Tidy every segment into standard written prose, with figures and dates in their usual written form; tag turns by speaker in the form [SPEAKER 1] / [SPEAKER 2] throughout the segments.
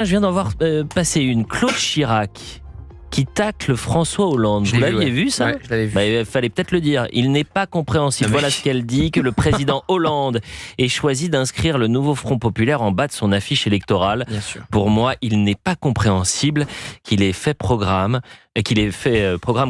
[SPEAKER 1] Je viens d'en voir passer une. Claude Chirac qui tacle François Hollande. Vous l'aviez vu ça?
[SPEAKER 2] Ouais, je l'avais vu.
[SPEAKER 1] Il fallait peut-être le dire. Il n'est pas compréhensible. Voilà ce qu'elle dit, que le président Hollande ait choisi d'inscrire le nouveau Front Populaire en bas de son affiche électorale.
[SPEAKER 2] Bien sûr.
[SPEAKER 1] Pour moi, il n'est pas compréhensible qu'il ait fait programme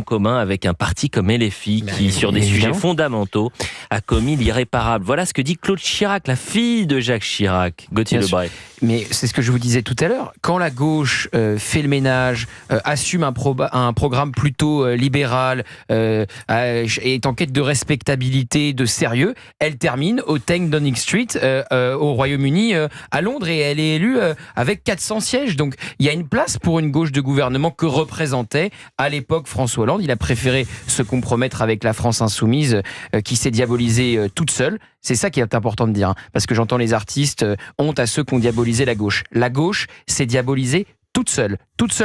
[SPEAKER 1] commun avec un parti comme LFI qui, sur des sujets fondamentaux, a commis l'irréparable. Voilà ce que dit Claude Chirac, la fille de Jacques Chirac. Gauthier Lebray.
[SPEAKER 2] Mais c'est ce que je vous disais tout à l'heure. Quand la gauche fait le ménage, assume un programme plutôt libéral, est en quête de respectabilité, de sérieux, elle termine au 10 Downing Street au Royaume-Uni, à Londres, et elle est élue avec 400 sièges. Donc il y a une place pour une gauche de gouvernement que représentait à l'époque François Hollande. Il a préféré se compromettre avec la France insoumise qui s'est diabolisée toute seule. C'est ça qui est important de dire, hein, parce que j'entends les artistes, honte à ceux qui ont diabolisé la gauche. La gauche s'est diabolisée toute seule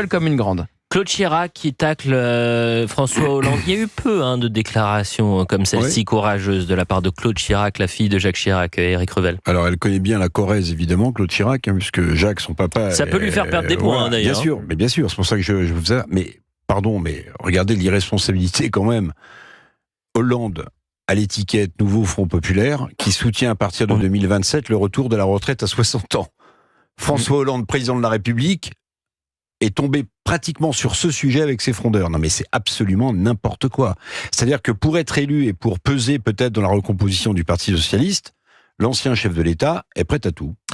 [SPEAKER 2] comme une grande.
[SPEAKER 1] Claude Chirac qui tacle François Hollande. Il y a eu peu de déclarations comme celle-ci courageuses de la part de Claude Chirac, la fille de Jacques Chirac, Éric Revel.
[SPEAKER 3] Alors elle connaît bien la Corrèze, évidemment, Claude Chirac, puisque Jacques, son papa...
[SPEAKER 1] Ça peut lui faire perdre des points, d'ailleurs.
[SPEAKER 3] Bien sûr, c'est pour ça que je vous fais ça. Mais, pardon, mais regardez l'irresponsabilité quand même. Hollande à l'étiquette Nouveau Front Populaire, qui soutient à partir de 2027 le retour de la retraite à 60 ans. François Hollande, président de la République, est tombé pratiquement sur ce sujet avec ses frondeurs. Non mais c'est absolument n'importe quoi. C'est-à-dire que pour être élu et pour peser peut-être dans la recomposition du Parti Socialiste, l'ancien chef de l'État est prêt à tout. Voilà.